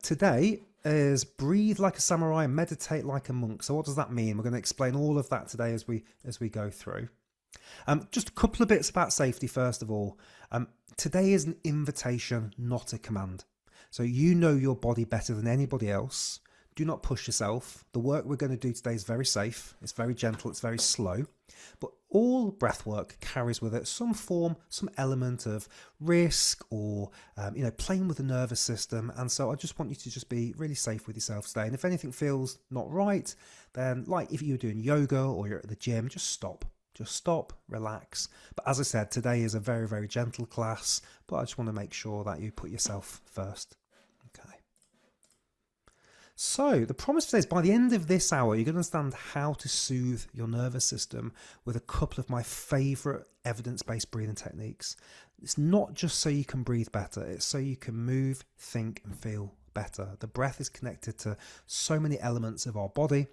today is breathe like a samurai, meditate like a monk. So what does that mean? We're going to explain all of that today as we go through. Just a couple of bits about safety first of all. Today is an invitation, not a command. So you know your body better than anybody else. Do not push yourself. The work we're going to do today is very safe. It's very gentle. It's very slow. But all breath work carries with it some form, some element of risk or, playing with the nervous system. And so I just want you to just be really safe with yourself today. And if anything feels not right, then like if you're doing yoga or you're at the gym, just stop. Just stop, relax. But as I said, today is a very, very gentle class. But I just want to make sure that you put yourself first. Okay. So the promise today is by the end of this hour, you're going to understand how to soothe your nervous system with a couple of my favourite evidence-based breathing techniques. It's not just so you can breathe better, it's so you can move, think and feel better. The breath is connected to so many elements of our body.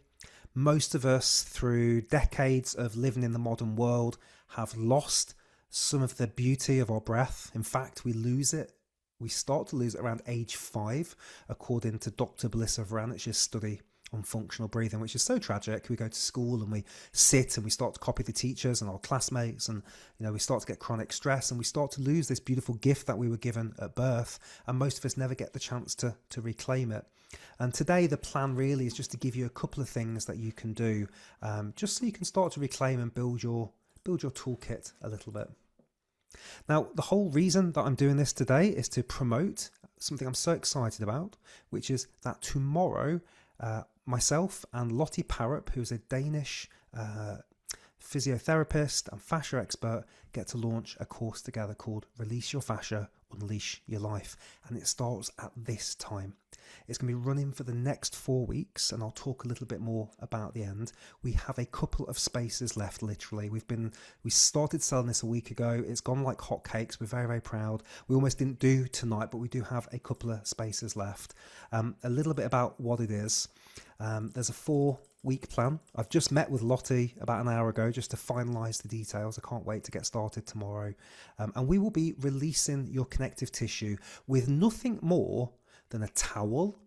Most of us, through decades of living in the modern world, have lost some of the beauty of our breath. In fact, we lose it. We start to lose it around age 5, according to Dr. Belissa Vranich's study on functional breathing, which is so tragic. We go to school and we sit and we start to copy the teachers and our classmates, and we start to get chronic stress and we start to lose this beautiful gift that we were given at birth, and most of us never get the chance to reclaim it. And today the plan really is just to give you a couple of things that you can do, just so you can start to reclaim and build your toolkit a little bit. Now, the whole reason that I'm doing this today is to promote something I'm so excited about, which is that tomorrow, myself and Lottie Parup, who's a Danish physiotherapist and fascia expert, get to launch a course together called Release Your Fascia, Unleash Your Life. And it starts at this time. It's going to be running for the next 4 weeks, and I'll talk a little bit more about the end. We have a couple of spaces left, literally. We started selling this a week ago. It's gone like hotcakes. We're very, very proud. We almost didn't do tonight, but we do have a couple of spaces left. A little bit about what it is. There's a 4-week plan. I've just met with Lottie about an hour ago just to finalise the details. I can't wait to get started tomorrow. And we will be releasing your connective tissue with nothing more than a towel,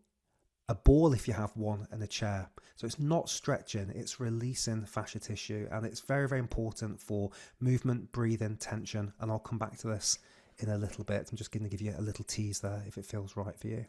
a ball if you have one, and a chair. So it's not stretching, it's releasing fascia tissue, and it's very, very important for movement, breathing, tension, and I'll come back to this in a little bit. I'm just going to give you a little tease there if it feels right for you.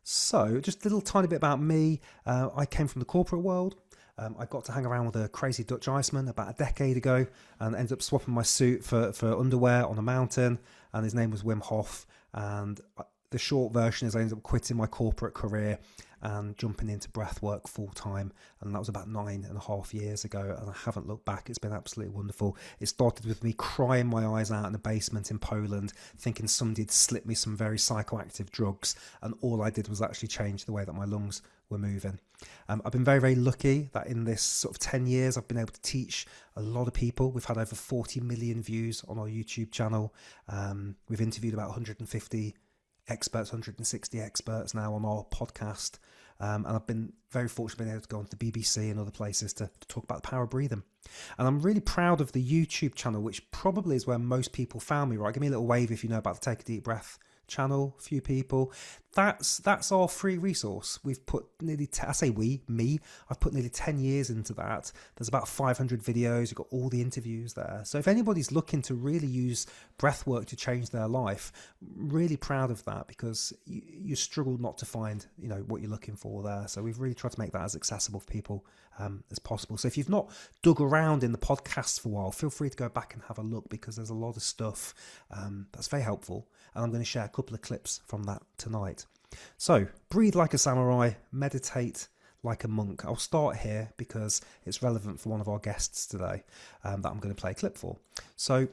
So just a little tiny bit about me. I came from the corporate world. I got to hang around with a crazy Dutch Iceman about a decade ago and ended up swapping my suit for underwear on a mountain, and his name was Wim Hof. And the short version is I ended up quitting my corporate career and jumping into breathwork full time. And that was about 9.5 years ago. And I haven't looked back. It's been absolutely wonderful. It started with me crying my eyes out in the basement in Poland, thinking somebody had slipped me some very psychoactive drugs. And all I did was actually change the way that my lungs were moving. I've been very, very lucky that in this sort of 10 years, I've been able to teach a lot of people. We've had over 40 million views on our YouTube channel. We've interviewed about 150 experts, 160 experts now on our podcast. And I've been very fortunate being able to go on to the BBC and other places to talk about the power of breathing. And I'm really proud of the YouTube channel, which probably is where most people found me, right? Give me a little wave if you know about the Take a Deep Breath channel, a few people. That's our free resource. We've put nearly, I've put nearly 10 years into that. There's about 500 videos. You've got all the interviews there. So if anybody's looking to really use breath work to change their life, really proud of that, because you struggle not to find, what you're looking for there. So we've really tried to make that as accessible for people as possible. So if you've not dug around in the podcasts for a while, feel free to go back and have a look, because there's a lot of stuff that's very helpful. And I'm going to share a couple of clips from that tonight. So, breathe like a samurai, meditate like a monk. I'll start here because it's relevant for one of our guests today that I'm going to play a clip for. So,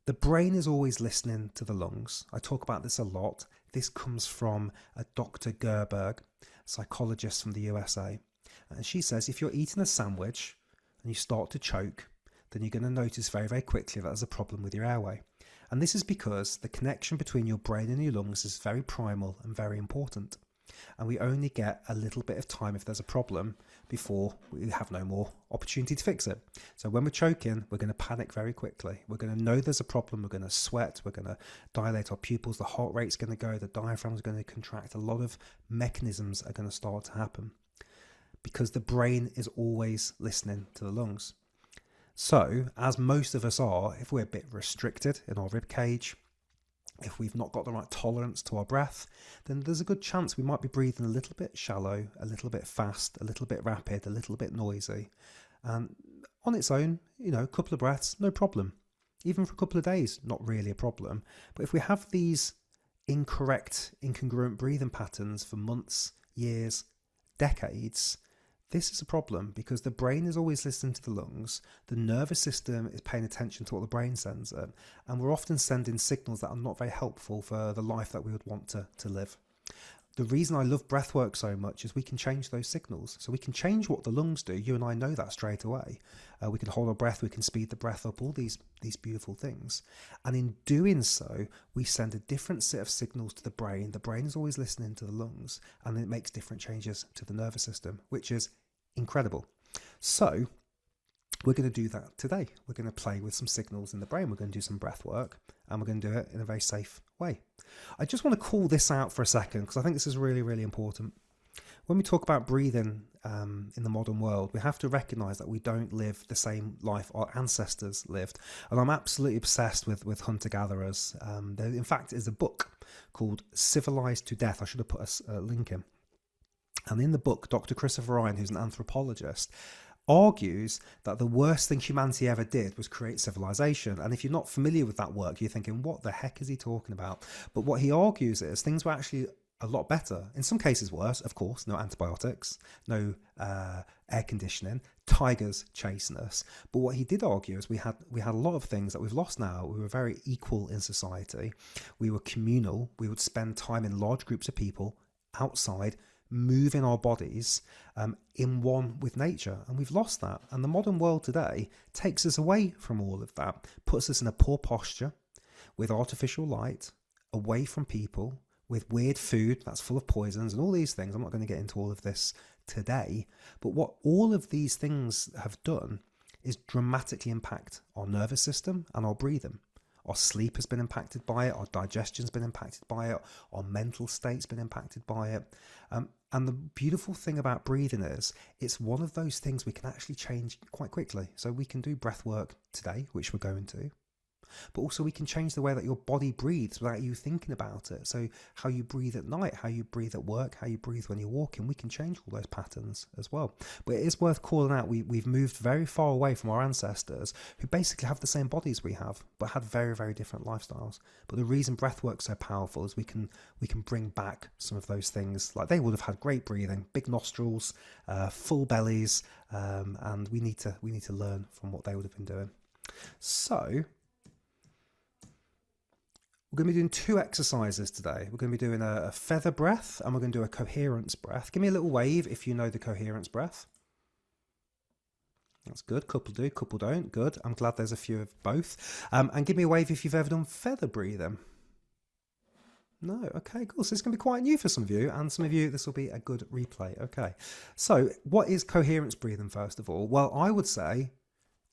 the brain is always listening to the lungs. I talk about this a lot. This comes from a Dr. Gerberg, psychologist from the USA. And she says if you're eating a sandwich and you start to choke, then you're going to notice very, very quickly that there's a problem with your airway. And this is because the connection between your brain and your lungs is very primal and very important. And we only get a little bit of time if there's a problem before we have no more opportunity to fix it. So when we're choking, we're going to panic very quickly. We're going to know there's a problem. We're going to sweat. We're going to dilate our pupils. The heart rate's going to go. The diaphragm's going to contract. A lot of mechanisms are going to start to happen because the brain is always listening to the lungs. So, as most of us are, if we're a bit restricted in our rib cage, if we've not got the right tolerance to our breath, then there's a good chance we might be breathing a little bit shallow, a little bit fast, a little bit rapid, a little bit noisy. And on its own, a couple of breaths, no problem. Even for a couple of days, not really a problem. But if we have these incorrect, incongruent breathing patterns for months, years, decades, this is a problem because the brain is always listening to the lungs, the nervous system is paying attention to what the brain sends it, and we're often sending signals that are not very helpful for the life that we would want to live. The reason I love breathwork so much is we can change those signals. So we can change what the lungs do. You and I know that straight away. We can hold our breath, we can speed the breath up, all these beautiful things. And in doing so, we send a different set of signals to the brain. The brain is always listening to the lungs, and it makes different changes to the nervous system, which is incredible. So we're going to do that today. We're going to play with some signals in the brain. We're going to do some breath work, and we're going to do it in a very safe way. I just want to call this out for a second because I think this is really, really important. When we talk about breathing in the modern world, we have to recognize that we don't live the same life our ancestors lived. And I'm absolutely obsessed with hunter-gatherers. There, in fact, is a book called Civilized to Death. I should have put a link in. And in the book, Dr. Christopher Ryan, who's an anthropologist, argues that the worst thing humanity ever did was create civilization. And if you're not familiar with that work, you're thinking, what the heck is he talking about? But what he argues is things were actually a lot better. In some cases worse, of course, no antibiotics, no air conditioning, tigers chasing us. But what he did argue is we had a lot of things that we've lost now. We were very equal in society. We were communal. We would spend time in large groups of people outside, moving our bodies in one with nature, and we've lost that. And the modern world today takes us away from all of that, puts us in a poor posture with artificial light, away from people, with weird food that's full of poisons and all these things. I'm not going to get into all of this today, but what all of these things have done is dramatically impact our nervous system and our breathing. Our sleep has been impacted by it. Our digestion's been impacted by it. Our mental state's been impacted by it. And the beautiful thing about breathing is it's one of those things we can actually change quite quickly. So we can do breath work today, which we're going to. But also we can change the way that your body breathes without you thinking about it. So how you breathe at night, how you breathe at work, how you breathe when you're walking, we can change all those patterns as well. But it is worth calling out, we've moved very far away from our ancestors who basically have the same bodies we have, but had very, very different lifestyles. But the reason breath work's so powerful is we can bring back some of those things. Like they would have had great breathing, big nostrils, full bellies, and we need to learn from what they would have been doing. So we're going to be doing two exercises today. We're going to be doing a feather breath and we're going to do a coherence breath. Give me a little wave if you know the coherence breath. That's good. Couple do, couple don't. Good. I'm glad there's a few of both. And give me a wave if you've ever done feather breathing. No. Okay, cool. So it's going to be quite new for some of you, and some of you, this will be a good replay. Okay. So what is coherence breathing, first of all? Well, I would say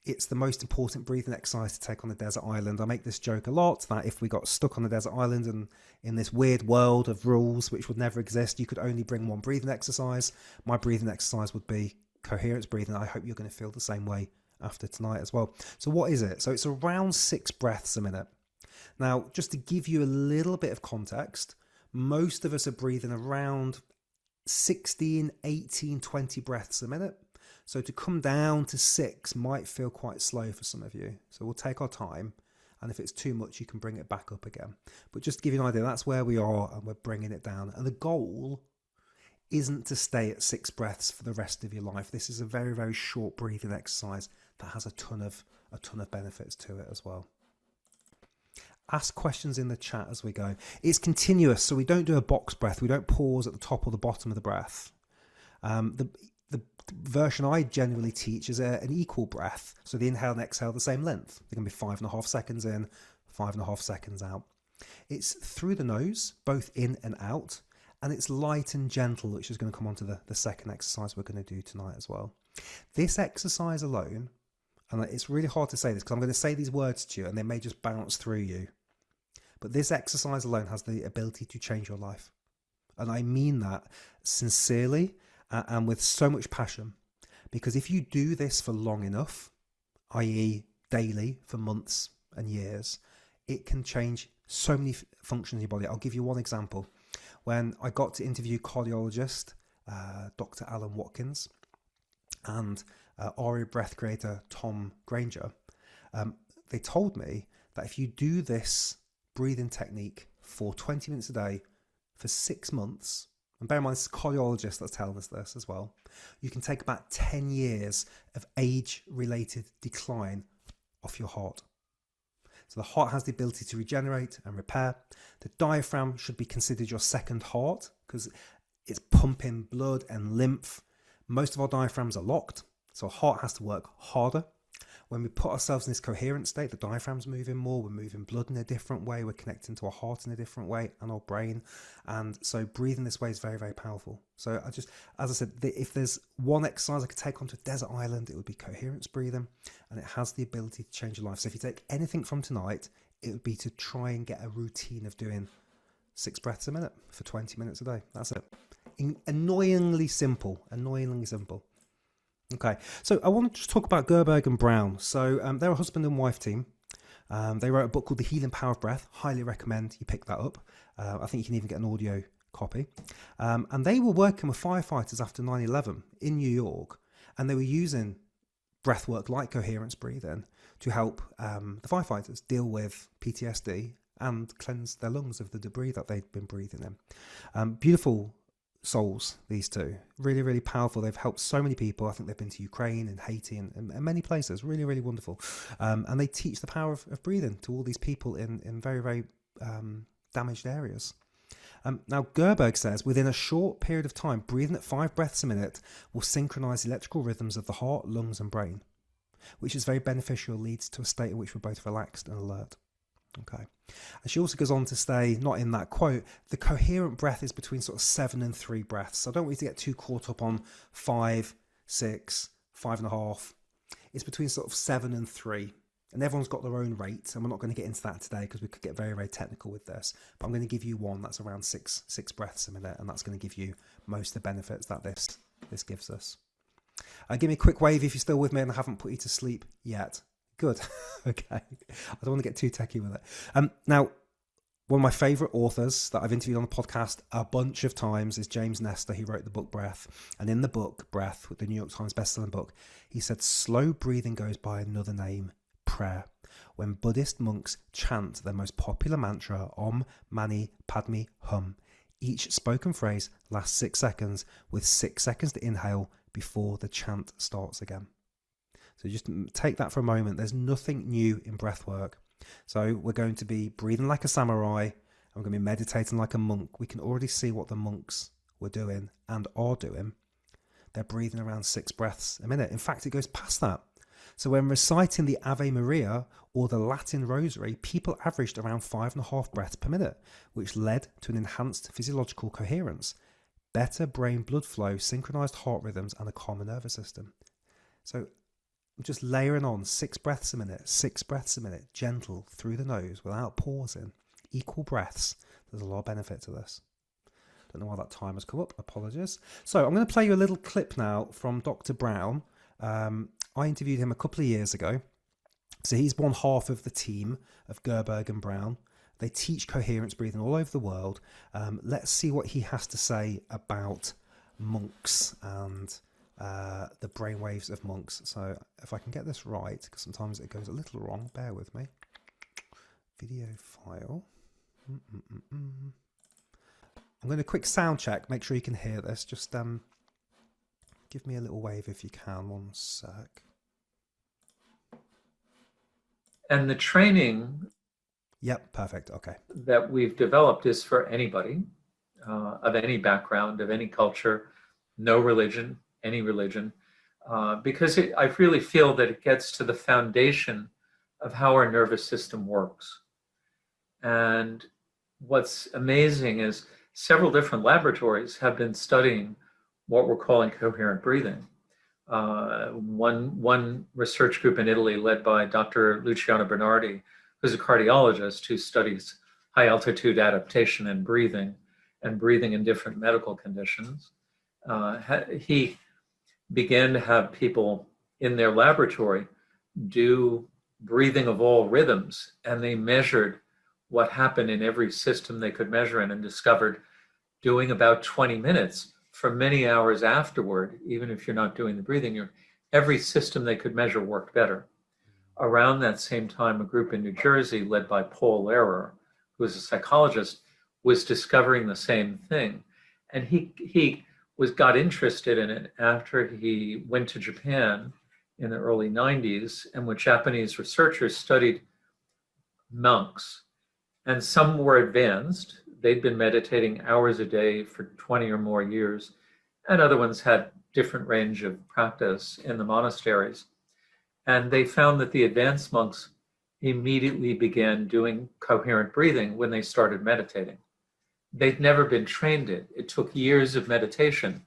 it's the most important breathing exercise to take on a desert island. I make this joke a lot that if we got stuck on a desert island and in this weird world of rules which would never exist, you could only bring one breathing exercise. My breathing exercise would be coherence breathing. I hope you're going to feel the same way after tonight as well. So what is it? So it's around 6 breaths a minute. Now, just to give you a little bit of context, most of us are breathing around 16, 18, 20 breaths a minute. So to come down to 6 might feel quite slow for some of you. So we'll take our time. And if it's too much, you can bring it back up again. But just to give you an idea, that's where we are and we're bringing it down. And the goal isn't to stay at 6 breaths for the rest of your life. This is a very, very short breathing exercise that has a ton of benefits to it as well. Ask questions in the chat as we go. It's continuous, so we don't do a box breath. We don't pause at the top or the bottom of the breath. The version I generally teach is an equal breath. So the inhale and exhale the same length. They're going to be 5.5 seconds in, 5.5 seconds out. It's through the nose, both in and out, and it's light and gentle, which is going to come on to the second exercise we're going to do tonight as well. This exercise alone, and it's really hard to say this because I'm going to say these words to you and they may just bounce through you, but this exercise alone has the ability to change your life. And I mean that sincerely and with so much passion, because if you do this for long enough, i.e. daily for months and years, it can change so many functions in your body. I'll give you one example. When I got to interview cardiologist Dr. Alan Watkins and Aria Breath creator Tom Granger, they told me that if you do this breathing technique for 20 minutes a day for 6 months, and bear in mind it's a cardiologist that's telling us this as well, you can take about 10 years of age-related decline off your heart. So the heart has the ability to regenerate and repair. The diaphragm should be considered your second heart because it's pumping blood and lymph. Most of our diaphragms are locked, so our heart has to work harder. When we put ourselves in this coherent state, the diaphragm's moving more, we're moving blood in a different way, we're connecting to our heart in a different way and our brain. And so breathing this way is very, very powerful. So as I said, if there's one exercise I could take onto a desert island, it would be coherence breathing, and it has the ability to change your life. So if you take anything from tonight, it would be to try and get a routine of doing 6 breaths a minute for 20 minutes a day. That's it. Annoyingly simple. Okay, so I want to just talk about Gerberg and Brown. So they're a husband and wife team. They wrote a book called The Healing Power of Breath. Highly recommend you pick that up. I think you can even get an audio copy. And they were working with firefighters after 9/11 in New York, and they were using breathwork like coherence breathing to help the firefighters deal with PTSD and cleanse their lungs of the debris that they'd been breathing in. Beautiful souls, these two. Really, really powerful. They've helped so many people. I think they've been to Ukraine and Haiti and many places. Really, really wonderful. And they teach the power of breathing to all these people in very, very damaged areas. Now, Gerberg says, within a short period of time, breathing at 5 breaths a minute will synchronize the electrical rhythms of the heart, lungs and brain, which is very beneficial, leads to a state in which we're both relaxed and alert. Okay. And she also goes on to say, not in that quote, the coherent breath is between sort of 7 and 3 breaths. So I don't want you to get too caught up on 5, 6, 5.5. It's between sort of 7 and 3. And everyone's got their own rate. And we're not going to get into that today because we could get very, very technical with this. But I'm going to give you one that's around 6 breaths a minute. And that's going to give you most of the benefits that this gives us. Give me a quick wave if you're still with me and I haven't put you to sleep yet. Good. Okay. I don't want to get too techie with it. Now, one of my favourite authors that I've interviewed on the podcast a bunch of times is James Nestor. He wrote the book Breath. And in the book Breath, with the New York Times bestselling book, he said slow breathing goes by another name, prayer. When Buddhist monks chant their most popular mantra, Om Mani Padme Hum, each spoken phrase lasts 6 seconds with 6 seconds to inhale before the chant starts again. So just take that for a moment. There's nothing new in breath work. So we're going to be breathing like a samurai, and we're going to be meditating like a monk. We can already see what the monks were doing and are doing. They're breathing around 6 breaths a minute. In fact, it goes past that. So when reciting the Ave Maria or the Latin Rosary, people averaged around 5.5 breaths per minute, which led to an enhanced physiological coherence, better brain blood flow, synchronized heart rhythms, and a calmer nervous system. So just layering on 6 breaths a minute, gentle through the nose without pausing, equal breaths. There's a lot of benefit to this. Don't know why that timer's come up. Apologies. So I'm going to play you a little clip now from Dr. Brown. I interviewed him a couple of years ago. So he's one half of the team of Gerberg and Brown. They teach coherence breathing all over the world. Let's see what he has to say about monks and the brainwaves of monks. So if I can get this right, because sometimes it goes a little wrong, bear with me. Video file. I'm going to quick sound check, make sure you can hear this. Just give me a little wave if you can, 1 sec. And the training, Yep, perfect. Okay. that we've developed is for anybody of any background, of any culture, no religion, any religion, because I really feel that it gets to the foundation of how our nervous system works. And what's amazing is several different laboratories have been studying what we're calling coherent breathing. One research group in Italy led by Dr. Luciano Bernardi, who's a cardiologist who studies high altitude adaptation and breathing in different medical conditions. He began to have people in their laboratory do breathing of all rhythms, and they measured what happened in every system they could measure in and discovered doing about 20 minutes for many hours afterward, even if you're not doing the breathing, every system they could measure worked better. Around that same time, a group in New Jersey led by Paul Lehrer, who is a psychologist, was discovering the same thing. And he got interested in it after he went to Japan in the early 90s, and with Japanese researchers studied monks. And some were advanced. They'd been meditating hours a day for 20 or more years, and other ones had different range of practice in the monasteries. And they found that the advanced monks immediately began doing coherent breathing when they started meditating. They'd never been trained it. It took years of meditation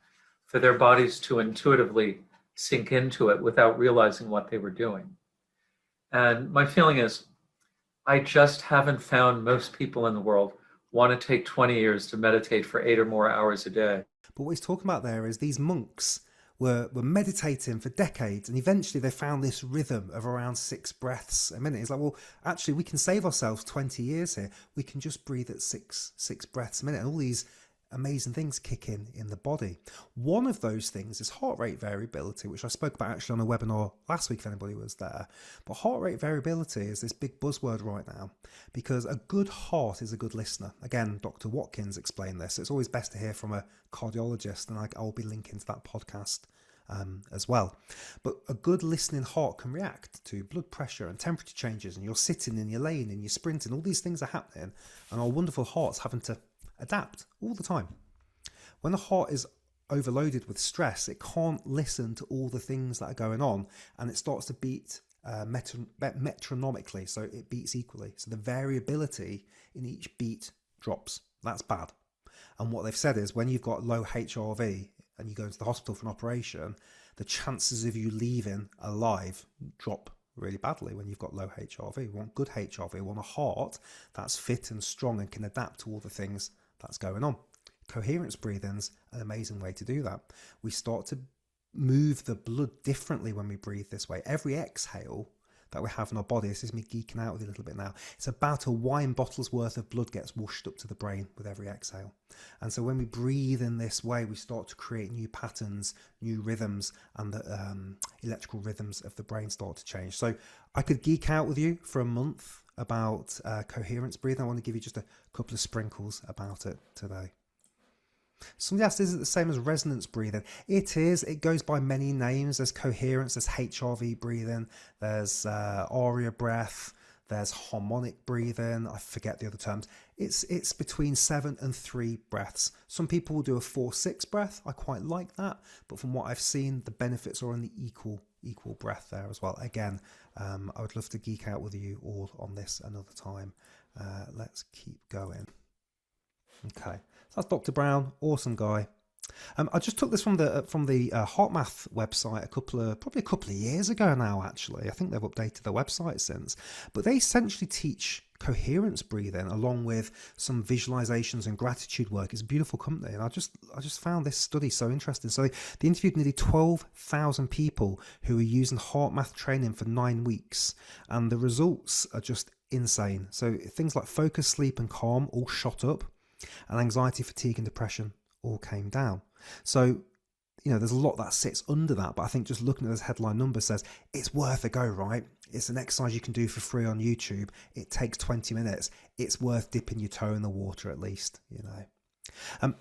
for their bodies to intuitively sink into it without realizing what they were doing. And my feeling is, I just haven't found most people in the world want to take 20 years to meditate for 8 or more hours a day. But what he's talking about there is these monks were meditating for decades, and eventually they found this rhythm of around 6 breaths a minute. It's like, well, actually, we can save ourselves 20 years here. We can just breathe at six breaths a minute, and all these amazing things kick in the body. One of those things is heart rate variability, which I spoke about actually on a webinar last week if anybody was there. But heart rate variability is this big buzzword right now because a good heart is a good listener. Again, Dr. Watkins explained this. It's always best to hear from a cardiologist, and I'll be linking to that podcast as well. But a good listening heart can react to blood pressure and temperature changes, and you're sitting and you're laying and you're sprinting. All these things are happening, and our wonderful heart's having to adapt all the time. When the heart is overloaded with stress, it can't listen to all the things that are going on, and it starts to beat metronomically, so it beats equally. So the variability in each beat drops. That's bad. And what they've said is when you've got low HRV and you go into the hospital for an operation, the chances of you leaving alive drop really badly when you've got low HRV. We want good HRV. We want a heart that's fit and strong and can adapt to all the things that's going on. Coherence breathing's an amazing way to do that. We start to move the blood differently when we breathe this way. Every exhale that we have in our body, this is me geeking out with you a little bit now, it's about a wine bottle's worth of blood gets whooshed up to the brain with every exhale. And so when we breathe in this way, we start to create new patterns, new rhythms, and the electrical rhythms of the brain start to change. So I could geek out with you for a month about coherence breathing. I want to give you just a couple of sprinkles about it today. Somebody asked, is it the same as resonance breathing? It is. It goes by many names. There's coherence, there's HRV breathing, there's aria breath, there's harmonic breathing. I forget the other terms. It's between 7 and 3 breaths. Some people will do a 4-6 breath. I quite like that. But from what I've seen, the benefits are on the equal breath there as well. Again, I would love to geek out with you all on this another time. Let's keep going. Okay. That's Dr. Brown, awesome guy. I just took this from the HeartMath website probably a couple of years ago now. Actually, I think they've updated their website since. But they essentially teach coherence breathing along with some visualizations and gratitude work. It's a beautiful company, and I just found this study so interesting. So they interviewed nearly 12,000 people who were using HeartMath training for 9 weeks, and the results are just insane. So things like focus, sleep, and calm all shot up. And anxiety, fatigue, and depression all came down. So, there's a lot that sits under that. But I think just looking at those headline numbers says it's worth a go, right? It's an exercise you can do for free on YouTube. It takes 20 minutes. It's worth dipping your toe in the water at least,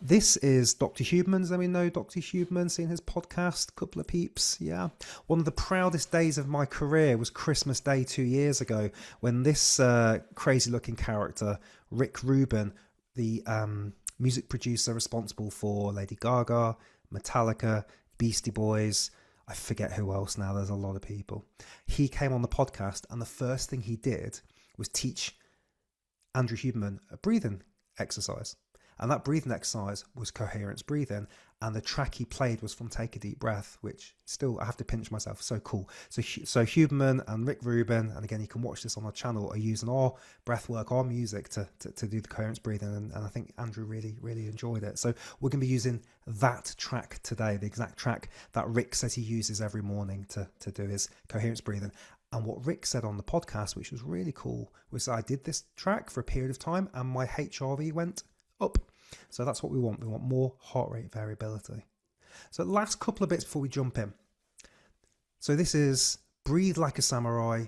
This is Dr. Huberman. Does anyone know Dr. Huberman? Seen his podcast? A couple of peeps, yeah. One of the proudest days of my career was Christmas Day 2 years ago when this crazy-looking character, Rick Rubin, the music producer responsible for Lady Gaga, Metallica, Beastie Boys, I forget who else now, there's a lot of people. He came on the podcast, and the first thing he did was teach Andrew Huberman a breathing exercise. And that breathing exercise was coherence breathing. And the track he played was from Take a Deep Breath, which still, I have to pinch myself, so cool. So Huberman and Rick Rubin, and again, you can watch this on our channel, are using our breathwork, our music to do the coherence breathing. And I think Andrew really, really enjoyed it. So we're going to be using that track today, the exact track that Rick says he uses every morning to do his coherence breathing. And what Rick said on the podcast, which was really cool, was I did this track for a period of time and my HRV went up. So that's what we want. We want more heart rate variability. So last couple of bits before we jump in. So this is breathe like a samurai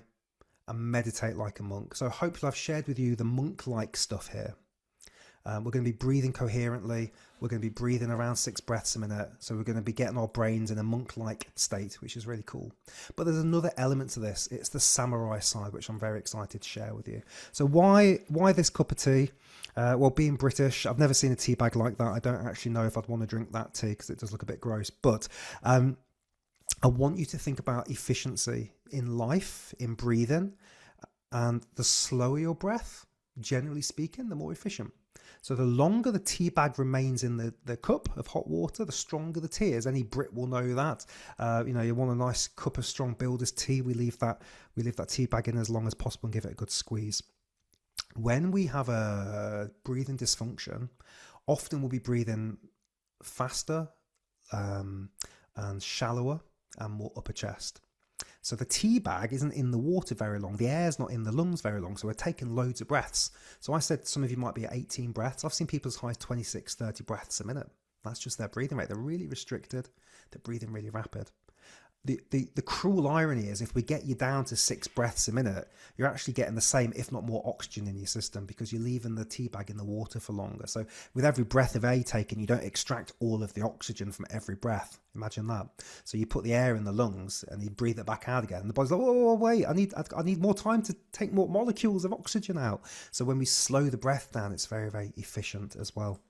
and meditate like a monk. So hopefully I've shared with you the monk-like stuff here. We're going to be breathing coherently. We're going to be breathing around 6 breaths a minute. So we're going to be getting our brains in a monk-like state, which is really cool. But there's another element to this. It's the samurai side, which I'm very excited to share with you. So why this cup of tea? Well, being British, I've never seen a tea bag like that. I don't actually know if I'd want to drink that tea because it does look a bit gross. But I want you to think about efficiency in life, in breathing. And the slower your breath, generally speaking, the more efficient. So the longer the tea bag remains in the cup of hot water, the stronger the tea is. Any Brit will know that. You want a nice cup of strong builder's tea. We leave that tea bag in as long as possible and give it a good squeeze. When we have a breathing dysfunction, often we'll be breathing faster and shallower and more upper chest. So the tea bag isn't in the water very long. The air's not in the lungs very long. So we're taking loads of breaths. So I said some of you might be at 18 breaths. I've seen people as high as 26, 30 breaths a minute. That's just their breathing rate. They're really restricted. They're breathing really rapid. The cruel irony is if we get you down to 6 breaths a minute, you're actually getting the same, if not more, oxygen in your system because you're leaving the tea bag in the water for longer. So with every breath of air taken, you don't extract all of the oxygen from every breath. Imagine that. So you put the air in the lungs and you breathe it back out again. And the body's like, oh, wait, I need more time to take more molecules of oxygen out. So when we slow the breath down, it's very, very efficient as well.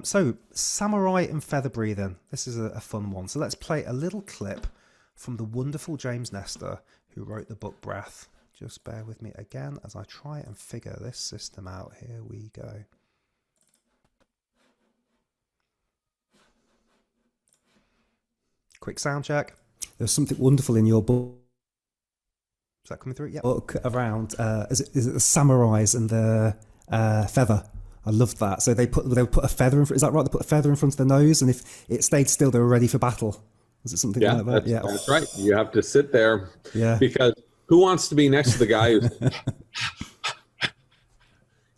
So samurai and feather breathing. This is a fun one. So let's play a little clip from the wonderful James Nestor, who wrote the book Breath. Just bear with me again as I try and figure this system out. Here we go. Quick sound check. There's something wonderful in your book. Is that coming through? Yeah. Book around, is it the samurais and the feather? I love that. So they put a feather in front. Is that right? They put a feather in front of their nose, and if it stayed still, they were ready for battle. Was it something like that? Yeah, that's right. You have to sit there. Yeah. Because who wants to be next to the guy who's,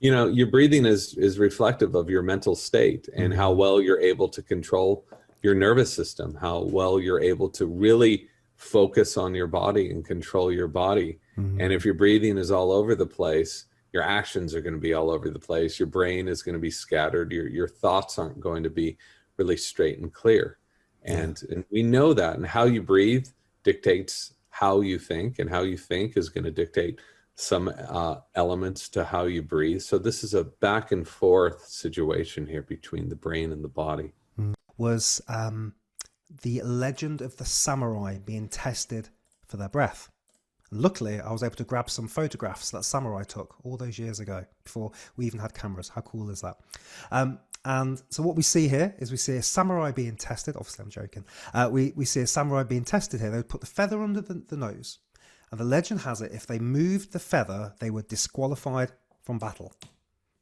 your breathing is reflective of your mental state and how well you're able to control your nervous system, how well you're able to really focus on your body and control your body. Mm-hmm. And if your breathing is all over the place, your actions are going to be all over the place. Your brain is going to be scattered. Your thoughts aren't going to be really straight and clear. And we know that. And how you breathe dictates how you think, and how you think is going to dictate some elements to how you breathe. So this is a back and forth situation here between the brain and the body. Was the legend of the samurai being tested for their breath. Luckily, I was able to grab some photographs that samurai took all those years ago before we even had cameras. How cool is that? And so what we see here is we see a samurai being tested. Obviously, I'm joking. We see a samurai being tested here. They would put the feather under the nose. And the legend has it, if they moved the feather, they were disqualified from battle.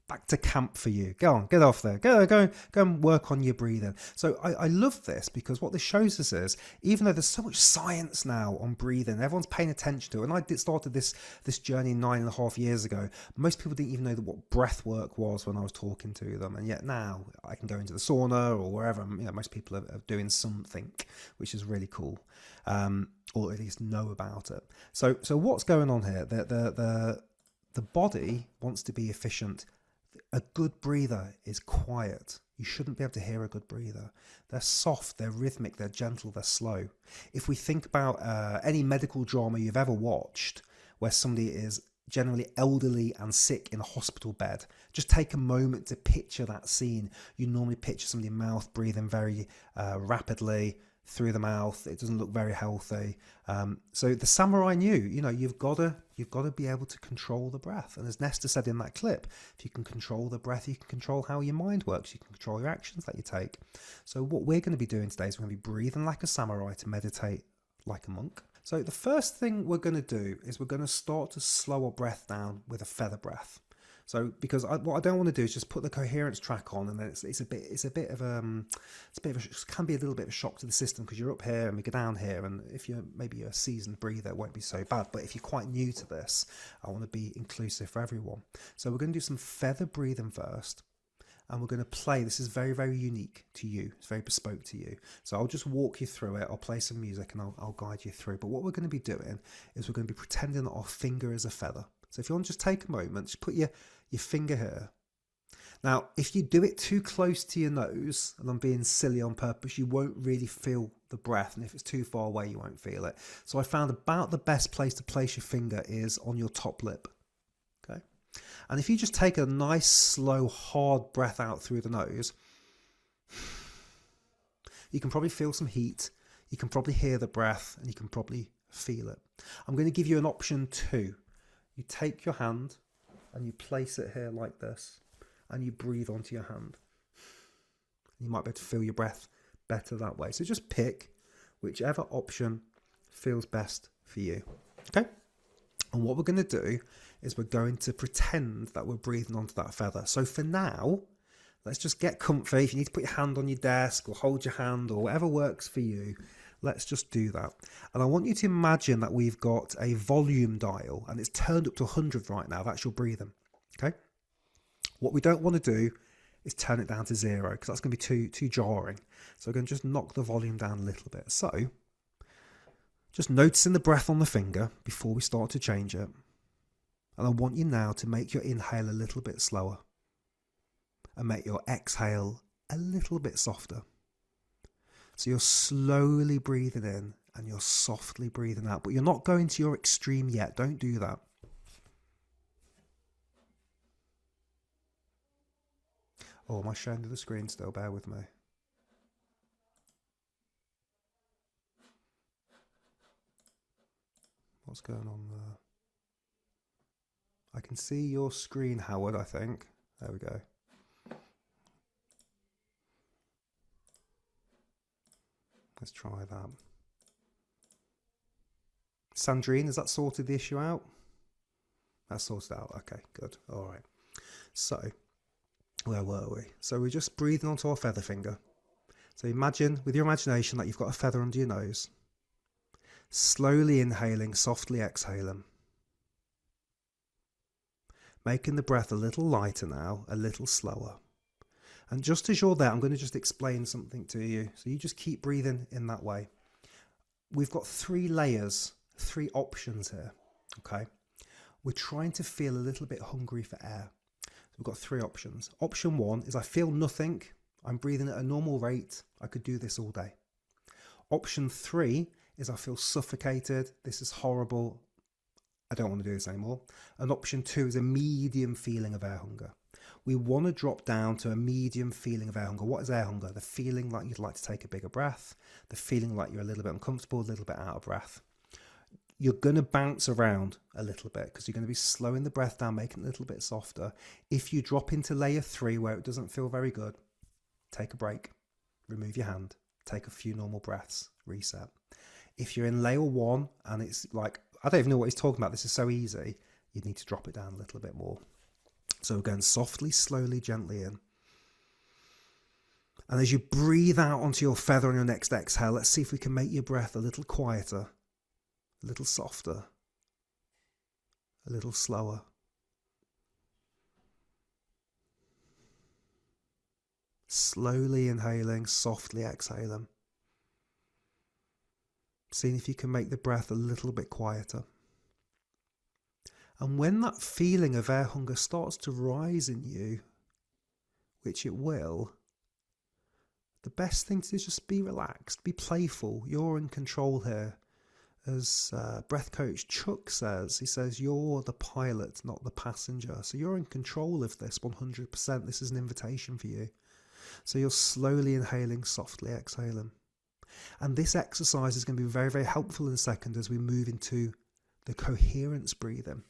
Back to camp for you. Go on, get off there. Go and work on your breathing. So I love this because what this shows us is, even though there's so much science now on breathing, everyone's paying attention to it. And I started this journey 9.5 years ago. Most people didn't even know what breathwork was when I was talking to them. And yet now I can go into the sauna or wherever. Most people are doing something, which is really cool. Or at least know about it. So what's going on here? The body wants to be efficient. A good breather is quiet. You shouldn't be able to hear a good breather. They're soft, they're rhythmic, they're gentle, they're slow. If we think about any medical drama you've ever watched where somebody is generally elderly and sick in a hospital bed. Just take a moment to picture that scene. You normally picture somebody mouth breathing very rapidly through the mouth. It doesn't look very healthy. So the samurai knew, you've got to be able to control the breath. And as Nesta said in that clip, if you can control the breath, you can control how your mind works. You can control your actions that you take. So what we're going to be doing today is we're going to be breathing like a samurai to meditate like a monk. So the first thing we're going to do is we're going to start to slow our breath down with a feather breath. So because what I don't want to do is just put the coherence track on, and then it can be a little bit of a shock to the system, because you're up here and we go down here, and if you're maybe a seasoned breather, it won't be so bad. But if you're quite new to this, I want to be inclusive for everyone. So we're going to do some feather breathing first. And we're going to play. This is very, very unique to you. It's very bespoke to you. So I'll just walk you through it. I'll play some music and I'll guide you through. But what we're going to be doing is we're going to be pretending that our finger is a feather. So if you want to just take a moment, just put your finger here. Now, if you do it too close to your nose, and I'm being silly on purpose, you won't really feel the breath. And if it's too far away, you won't feel it. So I found about the best place to place your finger is on your top lip. Okay. And if you just take a nice, slow, hard breath out through the nose, you can probably feel some heat. You can probably hear the breath, and you can probably feel it. I'm going to give you an option 2. You take your hand and you place it here like this, and you breathe onto your hand. You might be able to feel your breath better that way. So just pick whichever option feels best for you. Okay? And what we're going to do is we're going to pretend that we're breathing onto that feather. So for now, let's just get comfy. If you need to put your hand on your desk or hold your hand or whatever works for you, let's just do that. And I want you to imagine that we've got a volume dial and it's turned up to 100 right now. That's your breathing. Okay? What we don't want to do is turn it down to 0, because that's going to be too jarring. So we're going to just knock the volume down a little bit. So just noticing the breath on the finger before we start to change it. And I want you now to make your inhale a little bit slower and make your exhale a little bit softer. So you're slowly breathing in and you're softly breathing out, but you're not going to your extreme yet. Don't do that. Oh, am I showing to the screen still? Bear with me. What's going on there? I can see your screen, Howard, I think. There we go. Let's try that. Sandrine, has that sorted the issue out? That's sorted out. Okay, good. All right. So, where were we? So we're just breathing onto our feather finger. So imagine, with your imagination, that you've got a feather under your nose. Slowly inhaling, softly exhaling. Making the breath a little lighter now, a little slower. And just as you're there, I'm going to just explain something to you. So you just keep breathing in that way. We've got 3 layers, 3 options here. Okay. We're trying to feel a little bit hungry for air. So we've got 3 options. Option 1 is I feel nothing. I'm breathing at a normal rate. I could do this all day. Option 3 is I feel suffocated. This is horrible. I don't want to do this anymore. And option 2 is a medium feeling of air hunger. We want to drop down to a medium feeling of air hunger. What is air hunger? The feeling like you'd like to take a bigger breath, the feeling like you're a little bit uncomfortable, a little bit out of breath. You're going to bounce around a little bit because you're going to be slowing the breath down, making it a little bit softer. If you drop into layer 3 where it doesn't feel very good, take a break, remove your hand, take a few normal breaths, reset. If you're in layer 1 and it's like, I don't even know what he's talking about, this is so easy, you need to drop it down a little bit more. So we're going softly, slowly, gently in. And as you breathe out onto your feather on your next exhale, let's see if we can make your breath a little quieter, a little softer, a little slower. Slowly inhaling, softly exhaling. Seeing if you can make the breath a little bit quieter. And when that feeling of air hunger starts to rise in you, which it will, the best thing to do is just be relaxed, be playful. You're in control here as breath coach Chuck says, he says, you're the pilot, not the passenger. So you're in control of this 100%. This is an invitation for you. So you're slowly inhaling, softly exhaling. And this exercise is going to be very, very helpful in a second as we move into the coherence breathing.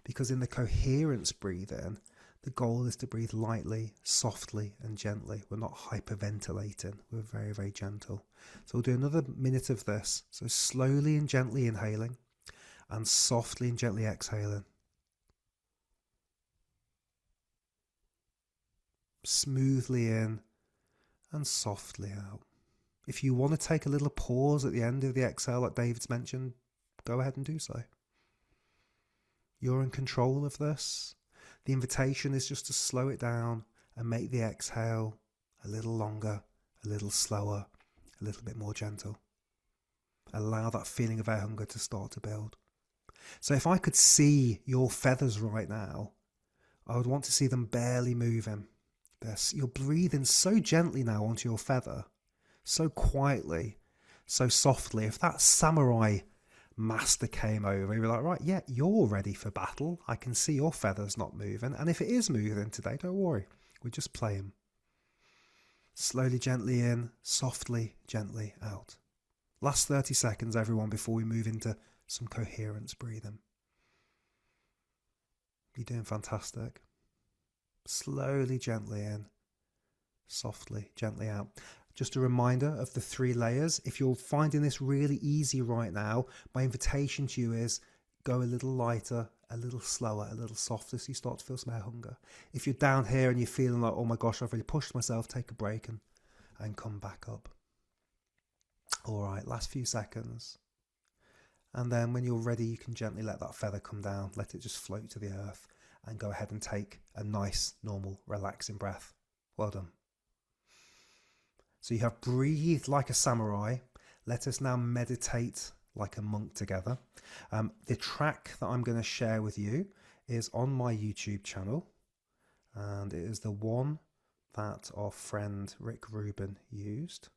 Because in the coherence breathing, the goal is to breathe lightly, softly and gently. We're not hyperventilating. We're very, very gentle. So we'll do another minute of this. So slowly and gently inhaling and softly and gently exhaling. Smoothly in and softly out. If you want to take a little pause at the end of the exhale, like David's mentioned, go ahead and do so. You're in control of this. The invitation is just to slow it down and make the exhale a little longer, a little slower, a little bit more gentle. Allow that feeling of air hunger to start to build. So if I could see your feathers right now, I would want to see them barely moving. You're breathing so gently now onto your feather, so quietly, so softly. If that samurai master came over, he'd be like, right, yeah, you're ready for battle. I can see your feathers not moving. And if it is moving today, don't worry. We're just playing. Slowly, gently in, softly, gently out. Last 30 seconds, everyone, before we move into some coherence breathing. You're doing fantastic. Slowly, gently in, softly, gently out. Just a reminder of the 3 layers. If you're finding this really easy right now, my invitation to you is go a little lighter, a little slower, a little softer so you start to feel some air hunger. If you're down here and you're feeling like, oh my gosh, I've really pushed myself, take a break and come back up. All right, last few seconds. And then when you're ready, you can gently let that feather come down, let it just float to the earth and go ahead and take a nice, normal, relaxing breath. Well done. So you have breathed like a samurai. Let us now meditate like a monk together. The track that I'm going to share with you is on my YouTube channel. And it is the one that our friend Rick Rubin used.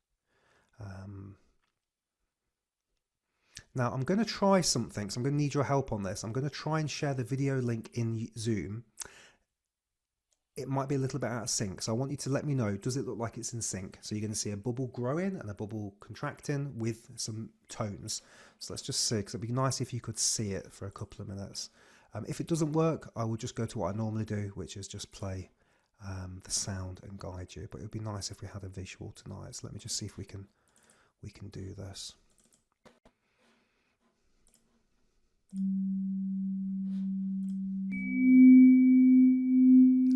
Now I'm going to try something. So I'm going to need your help on this. I'm going to try and share the video link in Zoom. It might be a little bit out of sync. So I want you to let me know, does it look like it's in sync? So you're going to see a bubble growing and a bubble contracting with some tones. So let's just see, because it'd be nice if you could see it for a couple of minutes. If it doesn't work, I will just go to what I normally do, which is just play the sound and guide you. But it would be nice if we had a visual tonight. So let me just see if we can do this.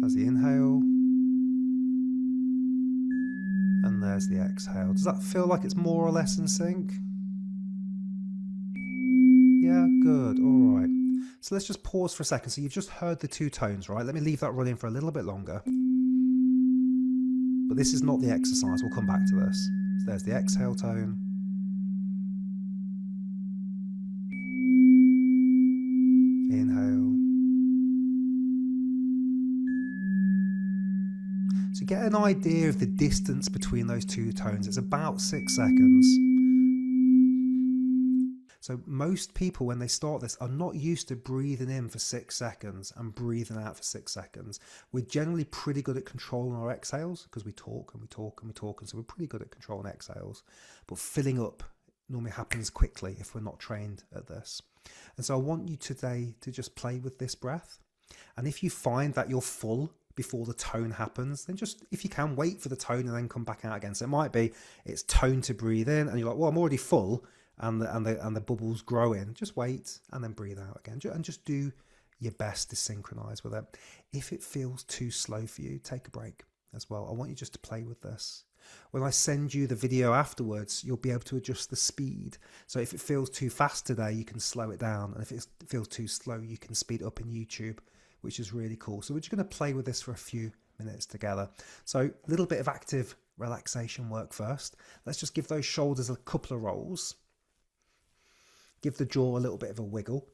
There's the inhale, and there's the exhale. Does that feel like it's more or less in sync? Yeah, good, all right. So let's just pause for a second. So you've just heard the 2 tones, right? Let me leave that running for a little bit longer. But this is not the exercise, we'll come back to this. So there's the exhale tone. Inhale. So get an idea of the distance between those 2 tones. It's about 6 seconds. So most people, when they start this, are not used to breathing in for 6 seconds and breathing out for 6 seconds. We're generally pretty good at controlling our exhales because we talk and we talk and we talk. And so we're pretty good at controlling exhales. But filling up normally happens quickly if we're not trained at this. And so I want you today to just play with this breath. And if you find that you're full before the tone happens, then just, if you can, wait for the tone and then come back out again. So it might be it's tone to breathe in and you're like, well, I'm already full and the bubbles growing. Just wait and then breathe out again. And just do your best to synchronize with it. If it feels too slow for you, take a break as well. I want you just to play with this. When I send you the video afterwards, you'll be able to adjust the speed. So if it feels too fast today, you can slow it down. And if it feels too slow, you can speed up in YouTube, which is really cool. So we're just going to play with this for a few minutes together. So a little bit of active relaxation work first. Let's just give those shoulders a couple of rolls. Give the jaw a little bit of a wiggle.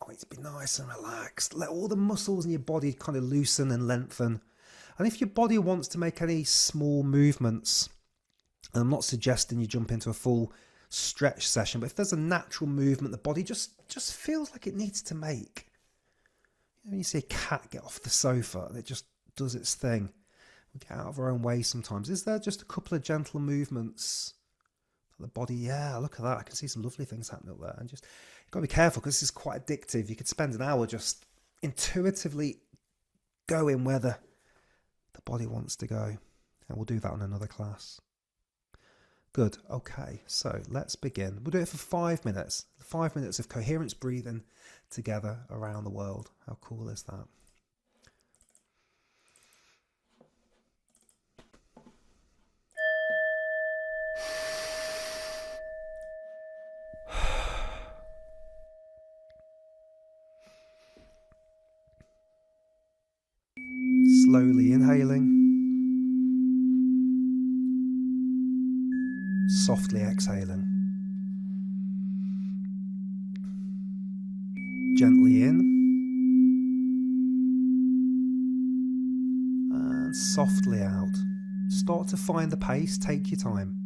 Oh, it's be nice and relaxed. Let all the muscles in your body kind of loosen and lengthen. And if your body wants to make any small movements, and I'm not suggesting you jump into a full stretch session, but if there's a natural movement the body just feels like it needs to make. You know, when you see a cat get off the sofa and it just does its thing. We get out of our own way sometimes. Is there just a couple of gentle movements that the body, yeah, look at that, I can see some lovely things happening up there. And just, you've got to be careful because this is quite addictive. You could spend an hour just intuitively going where the body wants to go. And we'll do that in another class. Good. Okay, so let's begin. We'll do it for 5 minutes. 5 minutes of coherence breathing together around the world. How cool is that? Slowly inhaling. Softly exhaling. Gently in. And softly out. Start to find the pace, take your time.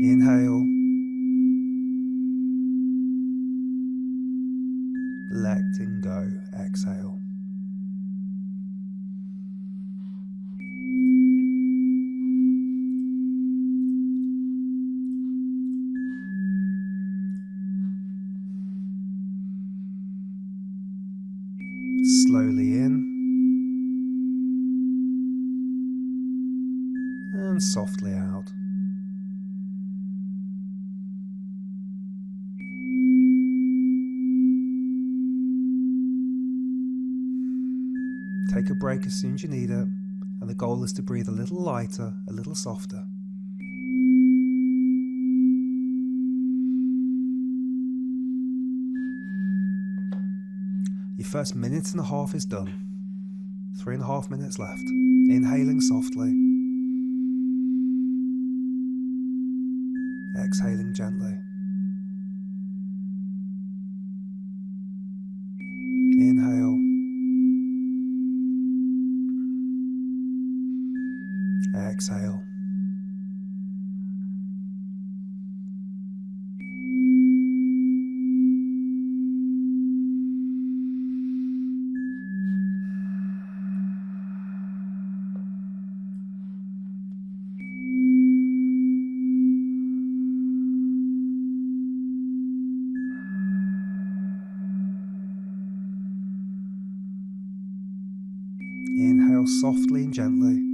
Inhale. Letting go. Exhale. Slowly in. And softly out. Take a break as soon as you need it, and the goal is to breathe a little lighter, a little softer. Your first minute and a half is done. 3.5 minutes left. Inhaling softly. Exhaling gently. Inhale. Exhale. Inhale softly and gently.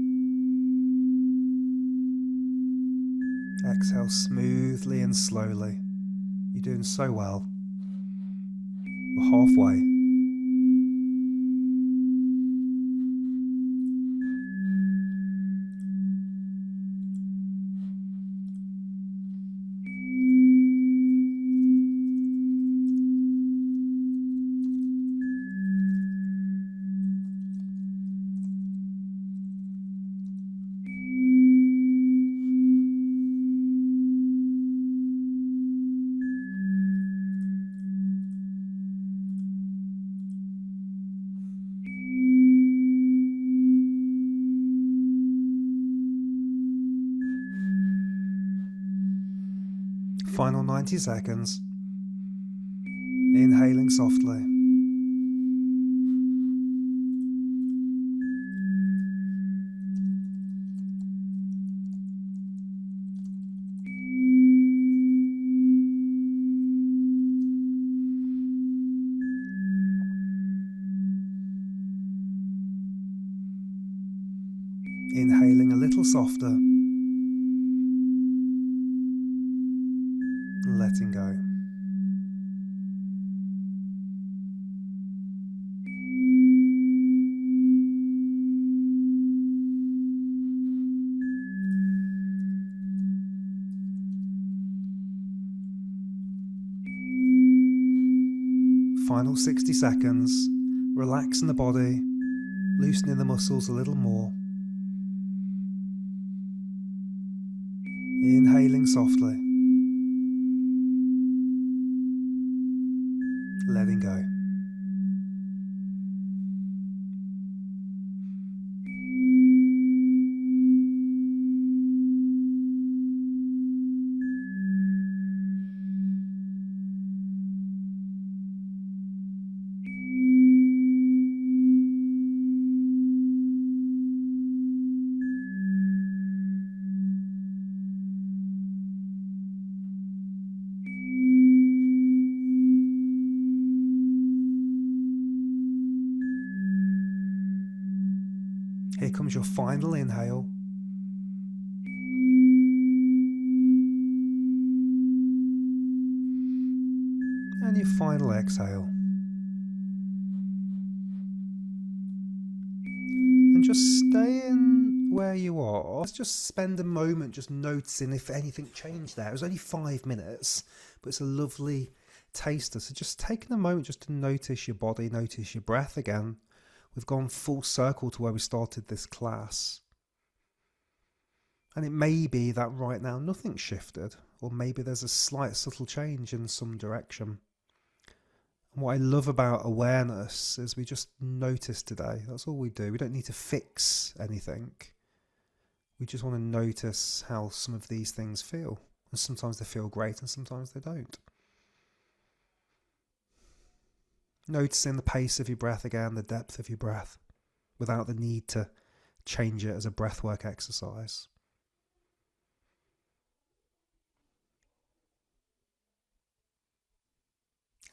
Exhale smoothly and slowly. You're doing so well. We're halfway. Final 90 seconds. Inhaling softly. Inhaling a little softer. Letting go. Final 60 seconds. Relaxing the body, loosening the muscles a little more. Inhaling softly. letting go. Here comes your final inhale. And your final exhale. And just staying where you are. Let's just spend a moment just noticing if anything changed there. It was only 5 minutes, but it's a lovely taster. So just taking a moment just to notice your body, notice your breath again. We've gone full circle to where we started this class. And it may be that right now nothing's shifted, or maybe there's a slight subtle change in some direction. And what I love about awareness is we just notice today. That's all we do. We don't need to fix anything. We just want to notice how some of these things feel. And sometimes they feel great and sometimes they don't. Noticing the pace of your breath again, the depth of your breath, without the need to change it as a breathwork exercise.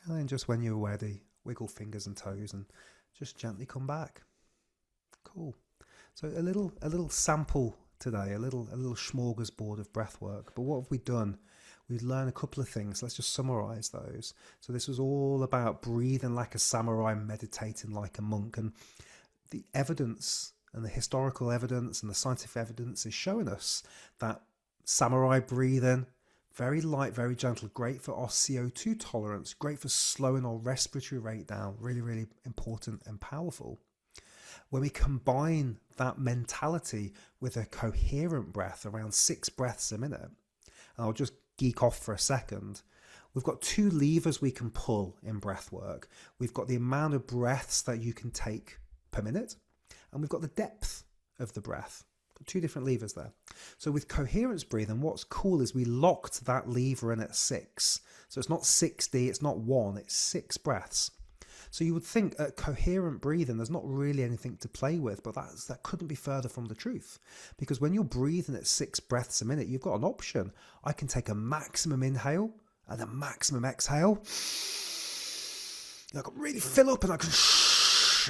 And then just when you're ready, wiggle fingers and toes and just gently come back. Cool. So a little sample today, a little smorgasbord of breathwork. But what have we done? We've learned a couple of things. Let's just summarize those. So this was all about breathing like a samurai, meditating like a monk. And the evidence and the historical evidence and the scientific evidence is showing us that samurai breathing, very light, very gentle, great for our CO2 tolerance, great for slowing our respiratory rate down, really, really important and powerful. When we combine that mentality with a coherent breath, around 6 breaths a minute, and I'll just geek off for a second, we've got 2 levers we can pull in breath work. We've got the amount of breaths that you can take per minute, and we've got the depth of the breath. Got 2 different levers there. So with coherence breathing, what's cool is we locked that lever in at 6. So it's not 60, it's not 1, it's 6 breaths. So you would think at coherent breathing, there's not really anything to play with, but that couldn't be further from the truth. Because when you're breathing at 6 breaths a minute, you've got an option. I can take a maximum inhale and a maximum exhale. I can really fill up and I can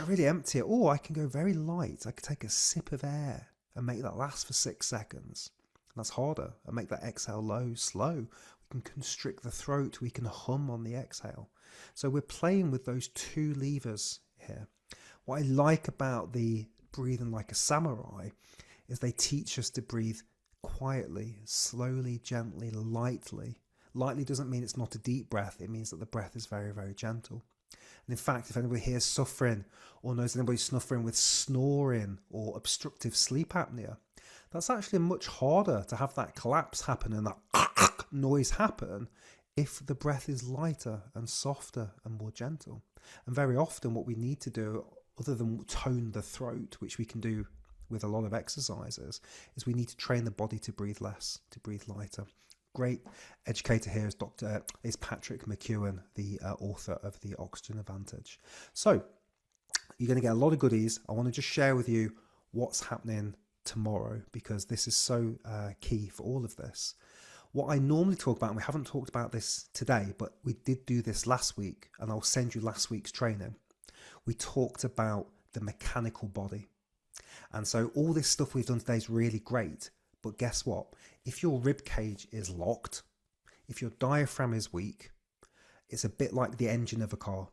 really empty it. Or I can go very light. I can take a sip of air and make that last for 6 seconds. And that's harder. And make that exhale low, slow. We can constrict the throat. We can hum on the exhale. So we're playing with those 2 levers here. What I like about the breathing like a samurai is they teach us to breathe quietly, slowly, gently, lightly. Lightly doesn't mean it's not a deep breath. It means that the breath is very, very gentle. And in fact, if anybody here is suffering or knows anybody suffering with snoring or obstructive sleep apnea, that's actually much harder to have that collapse happen and that noise happen if the breath is lighter and softer and more gentle. And very often what we need to do, other than tone the throat, which we can do with a lot of exercises, is we need to train the body to breathe less, to breathe lighter. Great educator here is Patrick McEwen, the author of The Oxygen Advantage. So you're going to get a lot of goodies. I want to just share with you what's happening tomorrow, because this is so key for all of this. What I normally talk about, and we haven't talked about this today, but we did do this last week, and I'll send you last week's training. We talked about the mechanical body. And so all this stuff we've done today is really great. But guess what? If your rib cage is locked, if your diaphragm is weak, it's a bit like the engine of a car.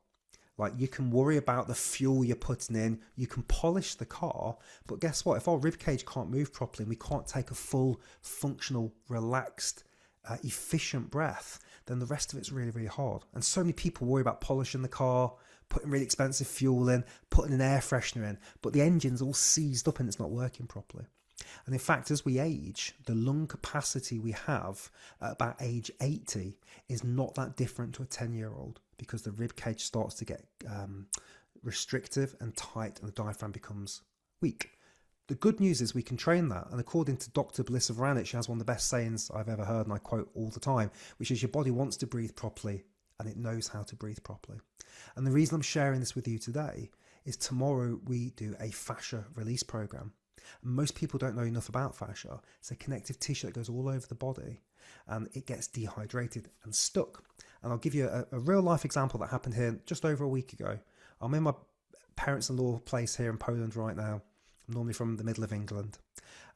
Like, you can worry about the fuel you're putting in, you can polish the car, but guess what? If our rib cage can't move properly and we can't take a full, functional, relaxed, efficient breath, then the rest of it's really, really hard. And so many people worry about polishing the car, putting really expensive fuel in, putting an air freshener in, but the engine's all seized up and it's not working properly. And in fact, as we age, the lung capacity we have at about age 80 is not that different to a 10-year-old, because the rib cage starts to get restrictive and tight and the diaphragm becomes weak. The good news is we can train that. And according to Dr. Belissa Vranich, she has one of the best sayings I've ever heard, and I quote all the time, which is, your body wants to breathe properly and it knows how to breathe properly. And the reason I'm sharing this with you today is tomorrow we do a fascia release program. Most people don't know enough about fascia. It's a connective tissue that goes all over the body and it gets dehydrated and stuck. And I'll give you a real life example that happened here just over a week ago. I'm in my parents-in-law place here in Poland right now. I'm normally from the middle of England,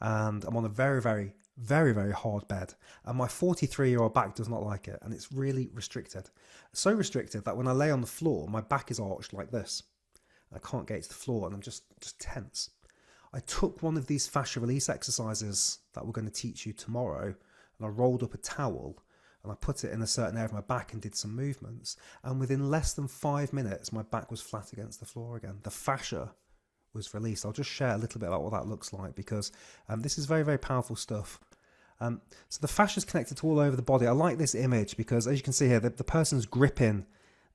and I'm on a very, very, very, very hard bed. And my 43-year-old back does not like it, and it's really restricted. So restricted that when I lay on the floor, my back is arched like this. I can't get to the floor, and I'm just tense. I took one of these fascia release exercises that we're going to teach you tomorrow, and I rolled up a towel and I put it in a certain area of my back and did some movements. And within less than 5 minutes, my back was flat against the floor again. The fascia was released. I'll just share a little bit about what that looks like, because this is very, very powerful stuff. So the fascia is connected to all over the body. I like this image because, as you can see here, the person's gripping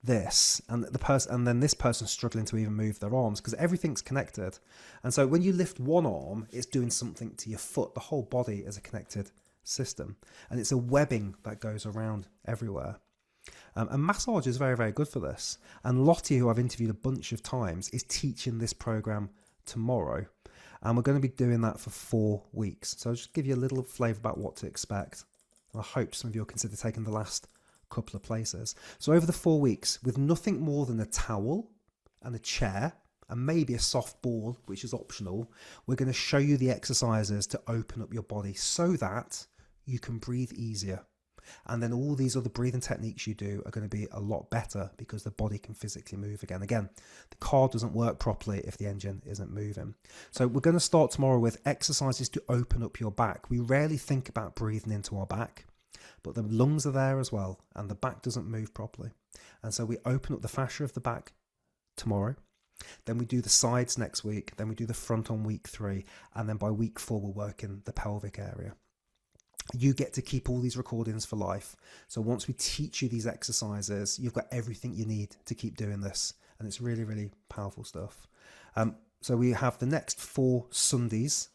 this, and then this person's struggling to even move their arms, because everything's connected. And so when you lift one arm, it's doing something to your foot. The whole body is a connected system, and it's a webbing that goes around everywhere. And massage is very, very good for this. And Lottie, who I've interviewed a bunch of times, is teaching this program tomorrow, and we're going to be doing that for 4 weeks. So I'll just give you a little flavour about what to expect. I hope some of you will consider taking the last couple of places. So over the 4 weeks, with nothing more than a towel and a chair and maybe a soft ball, which is optional, we're going to show you the exercises to open up your body so that you can breathe easier. And then all these other breathing techniques you do are going to be a lot better because the body can physically move again. Again, the car doesn't work properly if the engine isn't moving. So we're going to start tomorrow with exercises to open up your back. We rarely think about breathing into our back, but the lungs are there as well, and the back doesn't move properly. And so we open up the fascia of the back tomorrow. Then we do the sides next week. Then we do the front on week 3. And then by week 4, we're working the pelvic area. You get to keep all these recordings for life. So once we teach you these exercises, you've got everything you need to keep doing this. And it's really, really powerful stuff. So we have the next 4 Sundays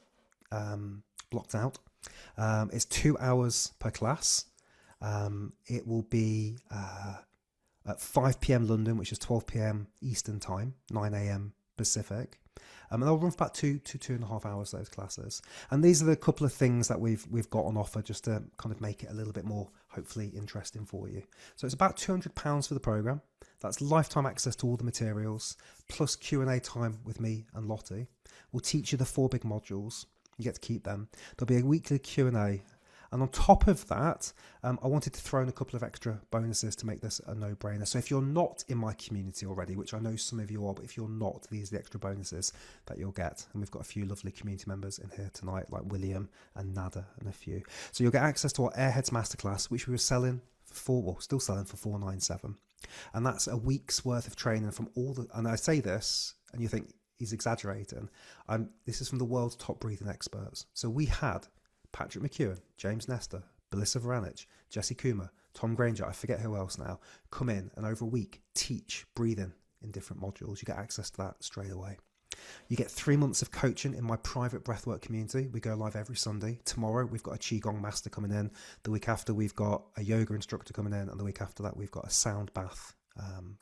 blocked out. It's 2 hours per class. It will be at 5 p.m. London, which is 12 p.m. Eastern time, 9 a.m. Pacific. And they'll run for about 2.5 hours, those classes. And these are the couple of things that we've got on offer just to kind of make it a little bit more, hopefully, interesting for you. So it's about £200 for the program. That's lifetime access to all the materials, plus Q&A time with me and Lottie. We'll teach you the 4 big modules. You get to keep them. There'll be a weekly Q&A. And on top of that, I wanted to throw in a couple of extra bonuses to make this a no-brainer. So if you're not in my community already, which I know some of you are, but if you're not, these are the extra bonuses that you'll get. And we've got a few lovely community members in here tonight, like William and Nada and a few. So you'll get access to our Airheads Masterclass, which we were selling still selling for $497. And that's a week's worth of training from and I say this, and you think he's exaggerating. This is from the world's top breathing experts. So we had Patrick McEwen, James Nestor, Belissa Vranich, Jesse Kuma, Tom Granger, I forget who else now, come in and over a week teach breathing in different modules. You get access to that straight away. You get 3 months of coaching in my private breathwork community. We go live every Sunday. Tomorrow we've got a Qigong master coming in. The week after we've got a yoga instructor coming in, and the week after that we've got a sound bath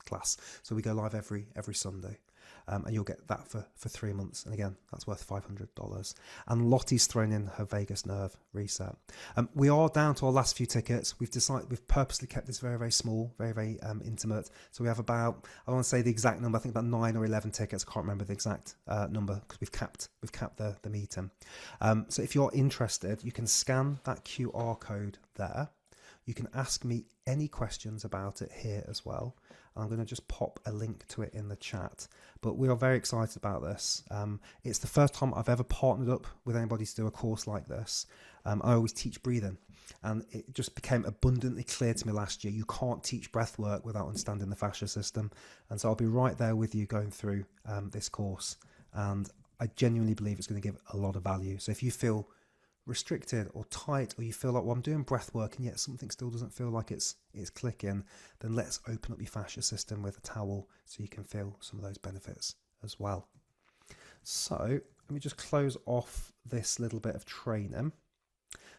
class. So we go live every Sunday. And you'll get that for 3 months. And again, that's worth $500. And Lottie's thrown in her vagus nerve reset. We are down to our last few tickets. We've purposely kept this very, very small, very, very intimate. So we have about, I want to say the exact number, I think about 9 or 11 tickets. I can't remember the exact number because we've capped the meeting. So if you're interested, you can scan that QR code there. You can ask me any questions about it here as well. I'm going to just pop a link to it in the chat. But we are very excited about this. It's the first time I've ever partnered up with anybody to do a course like this. I always teach breathing. And it just became abundantly clear to me last year, you can't teach breath work without understanding the fascia system. And so I'll be right there with you going through this course. And I genuinely believe it's going to give a lot of value. So if you feel restricted or tight, or you feel like, well, I'm doing breath work and yet something still doesn't feel like it's clicking, then let's open up your fascia system with a towel so you can feel some of those benefits as well. So let me just close off this little bit of training.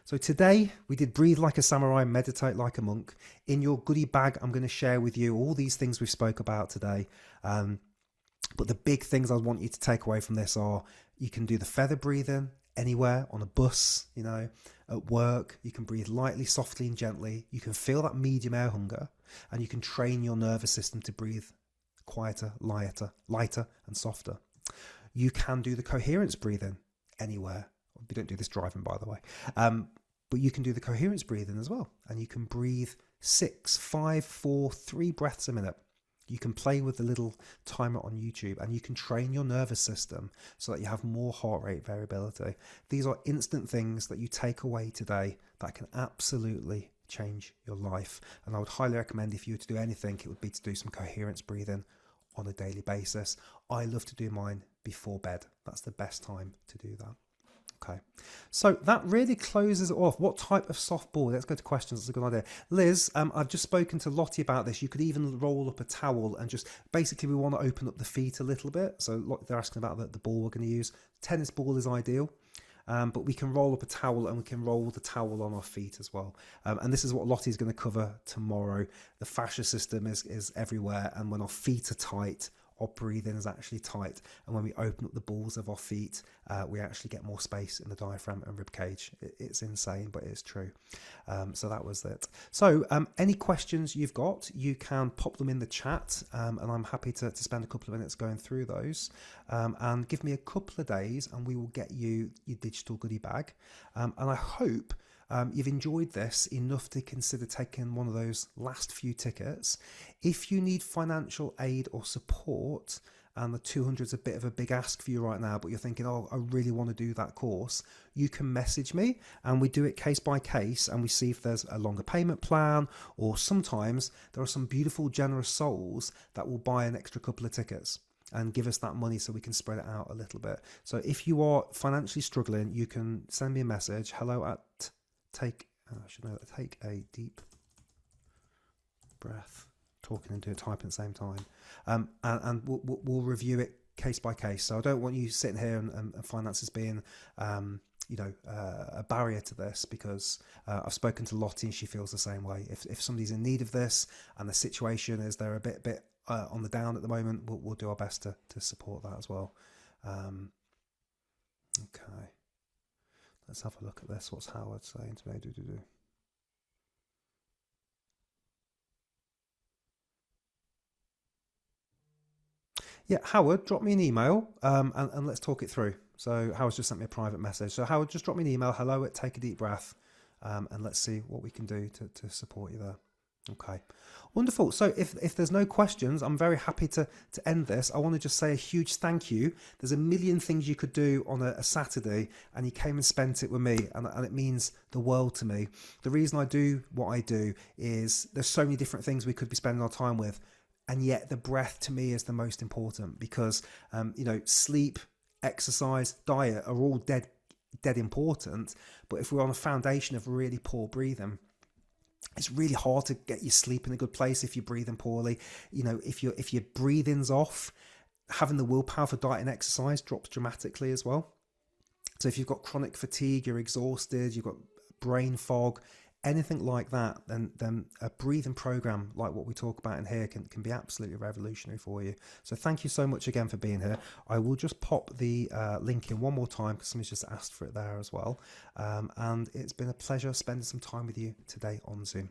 So today we did breathe like a samurai, meditate like a monk. In your goodie bag, I'm going to share with you all these things we spoke about today. But the big things I want you to take away from this are, you can do the feather breathing anywhere, on a bus, you know, at work. You can breathe lightly, softly and gently. You can feel that medium air hunger, and you can train your nervous system to breathe quieter, lighter and softer. You can do the coherence breathing anywhere. We don't do this driving, by the way. But you can do the coherence breathing as well. And you can breathe 6, 5, 4, 3 breaths a minute. You can play with the little timer on YouTube, and you can train your nervous system so that you have more heart rate variability. These are instant things that you take away today that can absolutely change your life. And I would highly recommend, if you were to do anything, it would be to do some coherence breathing on a daily basis. I love to do mine before bed. That's the best time to do that. Okay, so that really closes it off. What type of softball? Let's go to questions. That's a good idea. Liz, I've just spoken to Lottie about this. You could even roll up a towel and just, basically we want to open up the feet a little bit. So they're asking about the ball we're going to use. Tennis ball is ideal. But we can roll up a towel, and we can roll the towel on our feet as well. And this is what Lottie's going to cover tomorrow. The fascia system is everywhere. And when our feet are tight, our breathing is actually tight, and when we open up the balls of our feet, we actually get more space in the diaphragm and rib cage. It's insane, but it's true. So that was it. So any questions you've got, you can pop them in the chat, and I'm happy to spend a couple of minutes going through those. And give me a couple of days and we will get you your digital goodie bag. And I hope you've enjoyed this enough to consider taking one of those last few tickets. If you need financial aid or support, and the 200 is a bit of a big ask for you right now, but you're thinking, oh, I really want to do that course, you can message me, and we do it case by case, and we see if there's a longer payment plan, or sometimes there are some beautiful, generous souls that will buy an extra couple of tickets and give us that money so we can spread it out a little bit. So if you are financially struggling, you can send me a message, take a deep breath, talking and typing at the same time, and we'll review it case by case. So I don't want you sitting here and finances being a barrier to this, because I've spoken to Lottie and she feels the same way. If somebody's in need of this and the situation is they're a bit on the down at the moment, we'll do our best to support that as well. Okay. Let's have a look at this. What's Howard saying to me? Yeah, Howard, drop me an email and let's talk it through. So Howard's just sent me a private message. So Howard, just drop me an email, hello@take a deep breath, and let's see what we can do to support you there. Okay, wonderful. So if there's no questions, I'm very happy to end this. I want to just say a huge thank you. There's a million things you could do on a Saturday, and you came and spent it with me, and it means the world to me. The reason I do what I do is there's so many different things we could be spending our time with, and yet the breath to me is the most important, because sleep, exercise, diet are all dead important, but if we're on a foundation of really poor breathing, it's really hard to get your sleep in a good place if you're breathing poorly. If your breathing's off, having the willpower for diet and exercise drops dramatically as well. So if you've got chronic fatigue, you're exhausted, you've got brain fog, anything like that, then a breathing program like what we talk about in here can be absolutely revolutionary for you. So thank you so much again for being here. I will just pop the link in one more time, because somebody's just asked for it there as well. And it's been a pleasure spending some time with you today on Zoom.